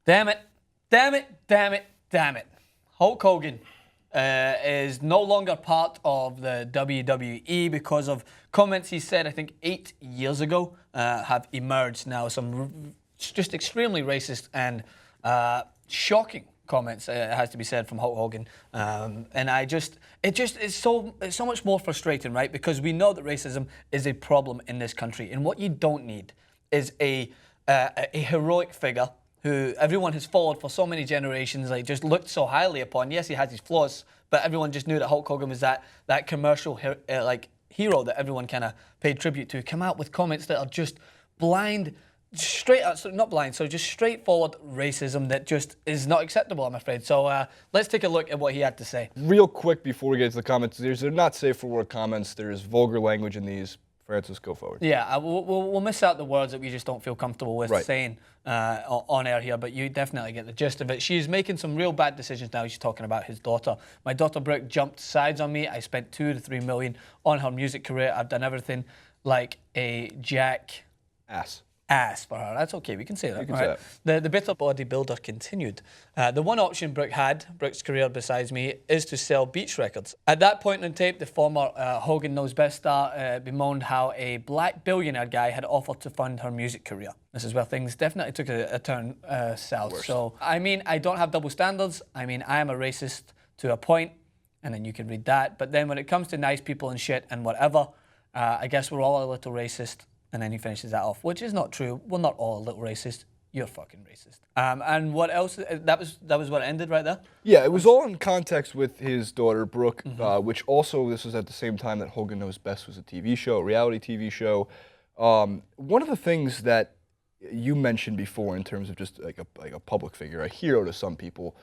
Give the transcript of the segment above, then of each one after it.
Damn it, damn it, damn it, damn it. Hulk Hogan is no longer part of the WWE because of comments he said, I think 8 years ago, have emerged now. Some just extremely racist and shocking comments, it has to be said, from Hulk Hogan. And it's so much more frustrating, right? Because we know that racism is a problem in this country. And what you don't need is a heroic figure who everyone has followed for so many generations, like just looked so highly upon. Yes, he has his flaws, but everyone just knew that Hulk Hogan was that commercial hero that everyone kind of paid tribute to. Come out with comments that are just blind, just straightforward racism that just is not acceptable, I'm afraid. So let's take a look at what he had to say. Real quick before we get to the comments, they're not safe for work comments. There's vulgar language in these. Francis, go forward. Yeah, we'll miss out the words that we just don't feel comfortable with saying on air here, but you definitely get the gist of it. She's making some real bad decisions now. She's talking about his daughter. My daughter Brook jumped sides on me. I spent $2 to $3 million on her music career. I've done everything like a ass for her. That's okay, we can say that. You can say that. The bitter bodybuilder continued. The one option Brook's career besides me, is to sell Beach records. At that point in tape, the former Hogan Knows Best star bemoaned how a black billionaire guy had offered to fund her music career. This is where things definitely took a turn south. Worse. So, I mean, I don't have double standards. I mean, I am a racist to a point, and then you can read that. But then when it comes to nice people and shit and whatever, I guess we're all a little racist. And then he finishes that off, which is not true. We're not all a little racist. You're fucking racist. And what else? That was what ended right there? Yeah, it was all in context with his daughter, Brook, which also, this was at the same time that Hogan Knows Best was a TV show, a reality TV show. One of the things that you mentioned before in terms of just like a public figure, a hero to some people,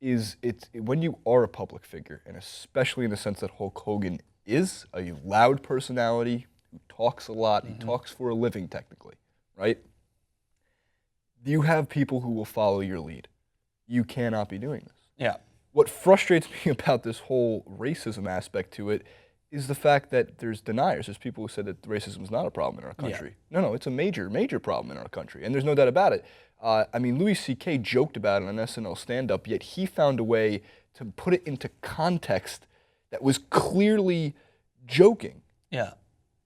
is when you are a public figure, and especially in the sense that Hulk Hogan is a loud personality, who talks a lot, he talks for a living technically, right? You have people who will follow your lead. You cannot be doing this. Yeah. What frustrates me about this whole racism aspect to it is the fact that there's deniers. There's people who said that racism is not a problem in our country. Yeah. No, it's a major, major problem in our country, and there's no doubt about it. I mean, Louis C.K. joked about it on SNL stand-up, yet he found a way to put it into context that was clearly joking. Yeah.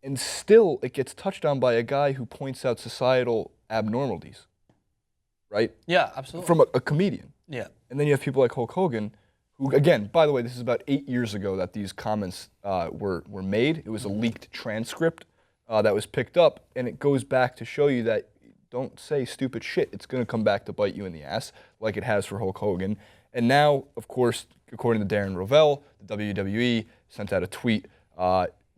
And still, it gets touched on by a guy who points out societal abnormalities, right? Yeah, absolutely. From a comedian. Yeah. And then you have people like Hulk Hogan, who, again, by the way, this is about 8 years ago that these comments were made. It was a leaked transcript that was picked up, and it goes back to show you that don't say stupid shit. It's going to come back to bite you in the ass, like it has for Hulk Hogan. And now, of course, according to Darren Rovell, the WWE sent out a tweet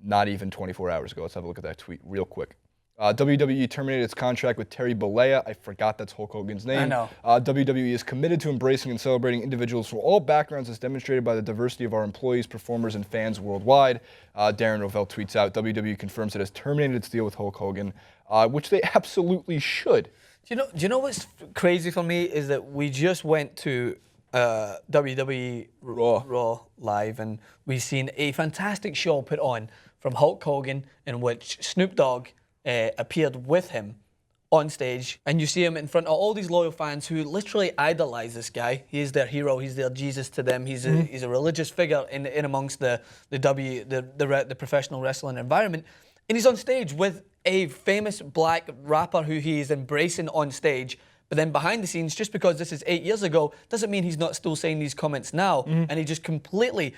not even 24 hours ago. Let's have a look at that tweet real quick. WWE terminated its contract with Terry Bollea. I forgot that's Hulk Hogan's name. I know. WWE is committed to embracing and celebrating individuals from all backgrounds as demonstrated by the diversity of our employees, performers, and fans worldwide. Darren Rovell tweets out, WWE confirms it has terminated its deal with Hulk Hogan, which they absolutely should. Do you know what's crazy for me is that we just went to WWE Raw Live, and we've seen a fantastic show put on from Hulk Hogan in which Snoop Dogg appeared with him on stage, and you see him in front of all these loyal fans who literally idolize this guy. He is their hero. He's their Jesus to them. He's a religious figure in amongst the professional wrestling environment, and he's on stage with a famous black rapper who he is embracing on stage. But then behind the scenes, just because this is 8 years ago, doesn't mean he's not still saying these comments now, and he just completely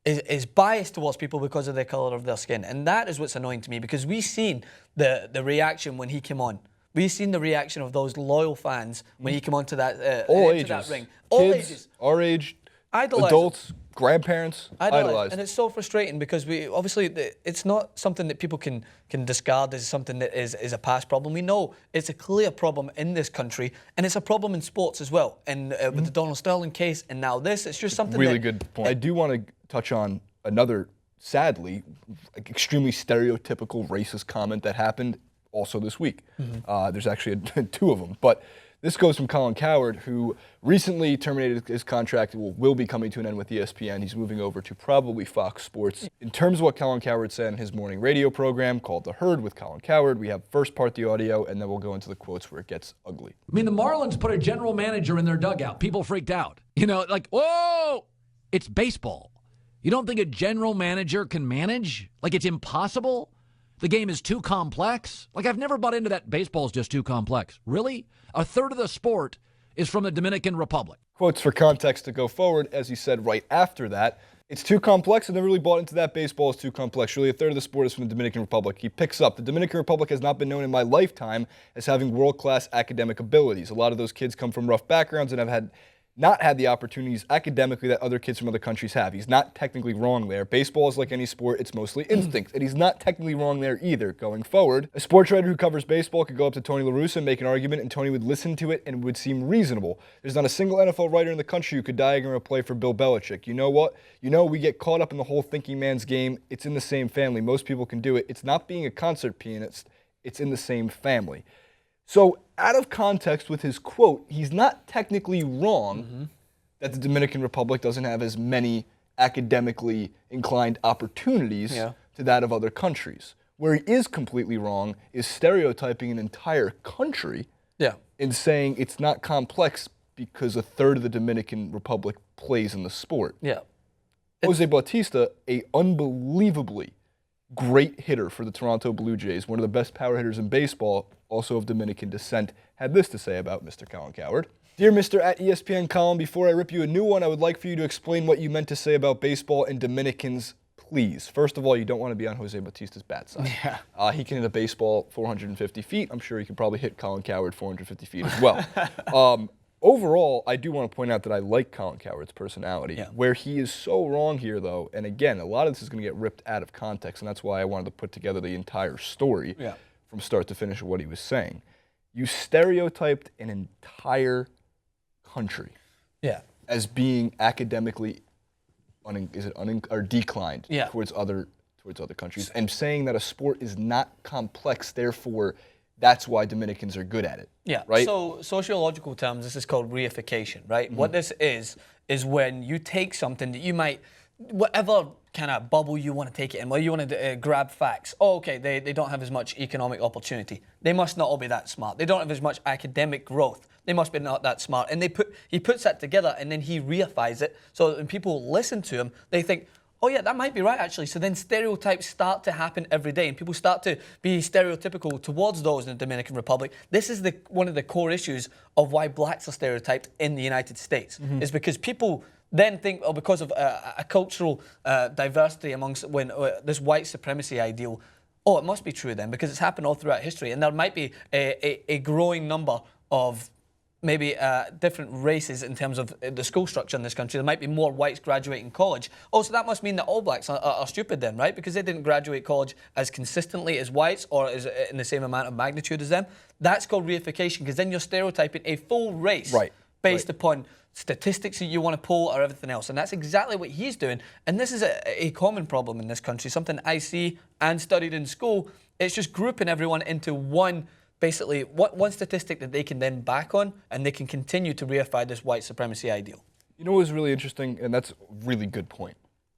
is biased towards people because of the color of their skin. And that is what's annoying to me, because we've seen the reaction when he came on. We've seen the reaction of those loyal fans when he came onto that, all ages. That ring. All ages. Our age, adults, grandparents, idolize. And it's so frustrating because it's not something that people can discard as something that is a past problem. We know it's a clear problem in this country, and it's a problem in sports as well. And with the Donald Sterling case, and now this, it's just something really good point. I do want to touch on another, sadly, extremely stereotypical racist comment that happened also this week. There's actually two of them, but This goes from Colin Cowherd, who recently terminated his contract, will be coming to an end with ESPN. He's moving over to probably Fox Sports. In terms of what Colin Cowherd said in his morning radio program called The Herd with Colin Cowherd, we have first part the audio, and then we'll go into the quotes where it gets ugly. I mean, the Marlins put a general manager in their dugout. People freaked out. You know, like, whoa, it's baseball. You don't think a general manager can manage? Like, it's impossible? The game is too complex? Like, I've never bought into that baseball is just too complex. Really? A third of the sport is from the Dominican Republic. Quotes for context to go forward, as he said right after that. It's too complex. I never really bought into that. Baseball is too complex. Really, a third of the sport is from the Dominican Republic. He picks up, the Dominican Republic has not been known in my lifetime as having world-class academic abilities. A lot of those kids come from rough backgrounds and have not had the opportunities academically that other kids from other countries have. He's not technically wrong there. Baseball is like any sport, it's mostly instinct. And he's not technically wrong there either. Going forward, a sports writer who covers baseball could go up to Tony La Russa and make an argument, and Tony would listen to it and it would seem reasonable. There's not a single NFL writer in the country who could diagram a play for Bill Belichick. You know what? You know, we get caught up in the whole thinking man's game. It's in the same family. Most people can do it. It's not being a concert pianist. It's in the same family. So, out of context with his quote, he's not technically wrong that the Dominican Republic doesn't have as many academically inclined opportunities to that of other countries. Where he is completely wrong is stereotyping an entire country and saying it's not complex because a third of the Dominican Republic plays in the sport. Jose Bautista, a unbelievably great hitter for the Toronto Blue Jays, one of the best power hitters in baseball, also of Dominican descent, had this to say about Mr. Colin Cowherd. Dear Mr. at ESPN Colin, before I rip you a new one, I would like for you to explain what you meant to say about baseball and Dominicans, please. First of all, you don't want to be on Jose Bautista's bad side. He can hit a baseball 450 feet. I'm sure he could probably hit Colin Cowherd 450 feet as well. Overall, I do want to point out that I like Colin Cowherd's personality. Where he is so wrong here, though, and again, a lot of this is going to get ripped out of context, and that's why I wanted to put together the entire story from start to finish of what he was saying. You stereotyped an entire country as being academically declined towards other countries, and saying that a sport is not complex, therefore that's why Dominicans are good at it. Right? So sociological terms, this is called reification, right? What this is when you take something that you might, whatever kind of bubble you want to take it in, where you want to grab facts. Oh, okay, they don't have as much economic opportunity. They must not all be that smart. They don't have as much academic growth. They must be not that smart. And he puts that together, and then he reifies it. So when people listen to him, they think, oh yeah, that might be right actually. So then stereotypes start to happen every day, and people start to be stereotypical towards those in the Dominican Republic. This is one of the core issues of why blacks are stereotyped in the United States. Is because people then think, oh, because of a cultural diversity amongst this white supremacy ideal, oh, it must be true then, because it's happened all throughout history, and there might be a growing number of maybe different races in terms of the school structure in this country. There might be more whites graduating college. Oh, so that must mean that all blacks are stupid then, right? Because they didn't graduate college as consistently as whites or as in the same amount of magnitude as them. That's called reification, because then you're stereotyping a full race based upon statistics that you want to pull or everything else. And that's exactly what he's doing. And this is a common problem in this country, something I see and studied in school. It's just grouping everyone into one statistic that they can then back on, and they can continue to reify this white supremacy ideal. You know what was really interesting, and that's a really good point.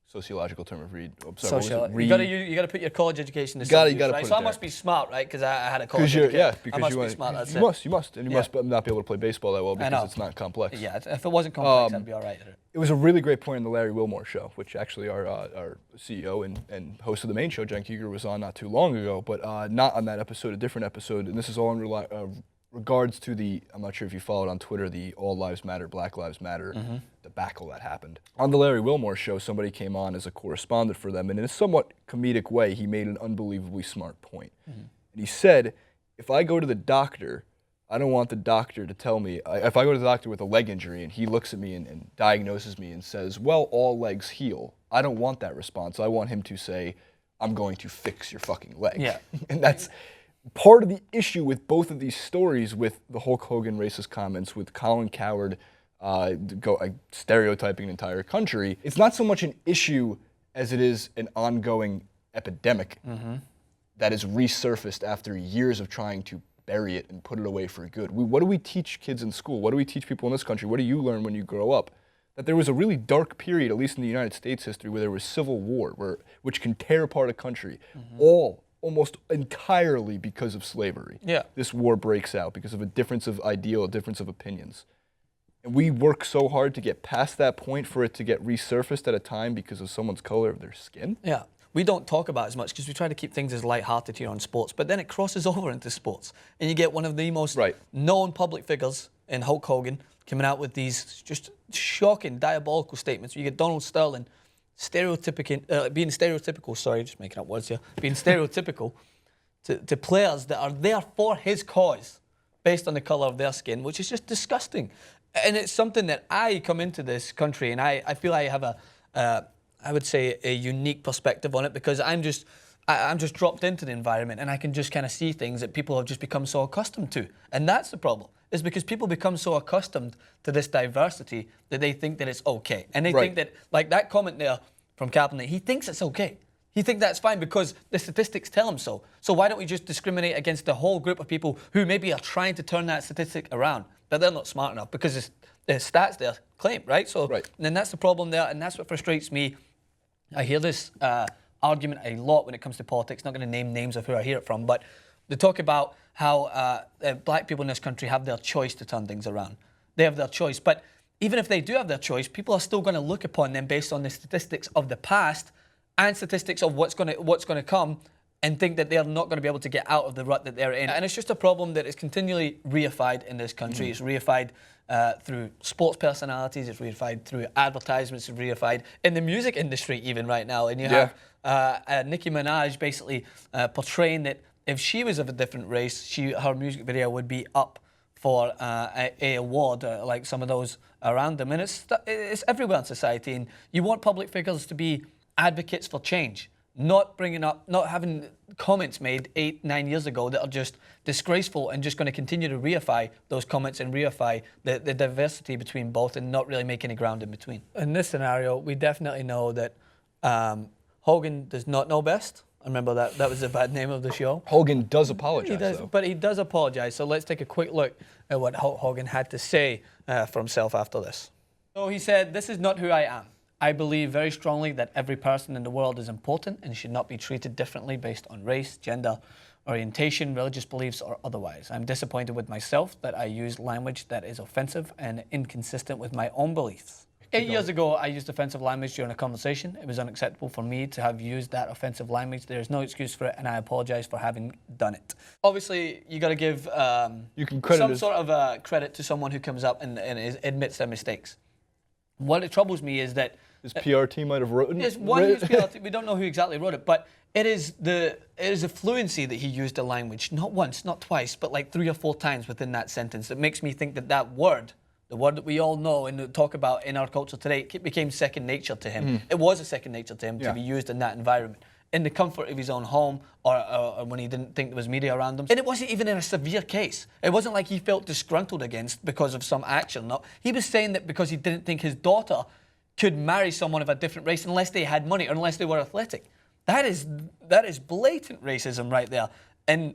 Sociological term of read. You got to put your college education to use, right? So I must be smart, right? Because I had a college education. Because I must be smart. That's you must, and you must not be able to play baseball that well because it's not complex. Yeah, if it wasn't complex, I'd be all right at it. It was a really great point in the Larry Wilmore show, which actually our CEO and host of the main show, Jen Kuger, was on not too long ago, but not on that episode, a different episode, and this is all in regards to the, I'm not sure if you followed on Twitter, the All Lives Matter, Black Lives Matter debacle that happened. On the Larry Wilmore show, somebody came on as a correspondent for them, and in a somewhat comedic way, he made an unbelievably smart point. And he said, if I go to the doctor, I don't want the doctor to tell me, if I go to the doctor with a leg injury and he looks at me and diagnoses me and says, well, all legs heal, I don't want that response. I want him to say, I'm going to fix your fucking leg. And that's part of the issue with both of these stories, with the Hulk Hogan racist comments, with Colin Cowherd stereotyping an entire country. It's not so much an issue as it is an ongoing epidemic that is resurfaced after years of trying to bury it and put it away for good. What do we teach kids in school? What do we teach people in this country? What do you learn when you grow up? That there was a really dark period, at least in the United States history, where there was civil war, which can tear apart a country, almost entirely because of slavery. Yeah. This war breaks out because of a difference of ideal, a difference of opinions. And we work so hard to get past that point for it to get resurfaced at a time because of someone's color of their skin. Yeah. We don't talk about it as much because we try to keep things as lighthearted here on sports, but then it crosses over into sports. And you get one of the most known public figures in Hulk Hogan coming out with these just shocking, diabolical statements. You get Donald Sterling being stereotypical, sorry, just making up words here, being stereotypical to players that are there for his cause based on the colour of their skin, which is just disgusting. And it's something that I come into this country and I feel I have I would say a unique perspective on it because I'm just dropped into the environment and I can just kind of see things that people have just become so accustomed to. And that's the problem, is because people become so accustomed to this diversity that they think that it's okay. And they think that, like that comment there from Kaepernick, he thinks it's okay. He thinks that's fine because the statistics tell him so. So why don't we just discriminate against the whole group of people who maybe are trying to turn that statistic around, but they're not smart enough because the stats there claim, right? So then that's the problem there, and that's what frustrates me. I hear this argument a lot when it comes to politics. Not going to name names of who I hear it from, but they talk about how black people in this country have their choice to turn things around. They have their choice, but even if they do have their choice, people are still going to look upon them based on the statistics of the past and statistics of what's going to come, and think that they're not going to be able to get out of the rut that they're in. And it's just a problem that is continually reified in this country. It's reified through sports personalities, it's reified through advertisements, it's reified in the music industry even right now. And you have Nicki Minaj basically portraying that if she was of a different race, her music video would be up for a award, like some of those around them. And it's everywhere in society. And you want public figures to be advocates for change, not having comments made 8-9 years ago that are just disgraceful and just going to continue to reify those comments and reify the diversity between both and not really make any ground in between. In this scenario, we definitely know that Hogan does not know best. I remember that was the bad name of the show. Hogan does apologize, though. But he does apologize. So let's take a quick look at what Hulk Hogan had to say for himself after this. So he said, "This is not who I am. I believe very strongly that every person in the world is important and should not be treated differently based on race, gender, orientation, religious beliefs, or otherwise. I'm disappointed with myself that I use language that is offensive and inconsistent with my own beliefs. 8 years ago, I used offensive language during a conversation. It was unacceptable for me to have used that offensive language. There is no excuse for it, and I apologize for having done it." Obviously, you got to give some sort of credit to someone who comes up and admits their mistakes. What troubles me is that his PR team might have written it. We don't know who exactly wrote it, but it is the fluency that he used the language, not once, not twice, but like 3 or 4 times within that sentence. That makes me think that word, the word that we all know and talk about in our culture today, it became second nature to him. It was a second nature to him to be used in that environment, in the comfort of his own home, or when he didn't think there was media around him. And it wasn't even in a severe case. It wasn't like he felt disgruntled against because of some action. No, he was saying that because he didn't think his daughter could marry someone of a different race unless they had money or unless they were athletic. That is blatant racism right there. And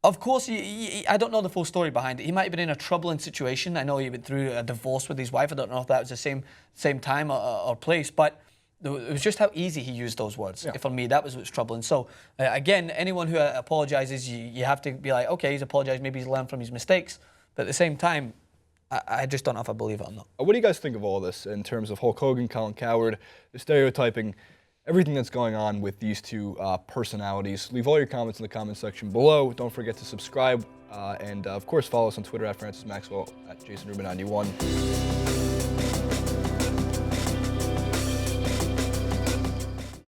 of course, I don't know the full story behind it. He might have been in a troubling situation. I know he went through a divorce with his wife. I don't know if that was the same time or place, but it was just how easy he used those words. For me, that was what's troubling. So again, anyone who apologizes, you have to be like, okay, he's apologized. Maybe he's learned from his mistakes. But at the same time, I just don't know if I believe it or not. What do you guys think of all this in terms of Hulk Hogan, Colin Cowherd, the stereotyping, everything that's going on with these two personalities? Leave all your comments in the comment section below. Don't forget to subscribe. And of course, follow us on Twitter at Francis Maxwell, at Jason Rubin91.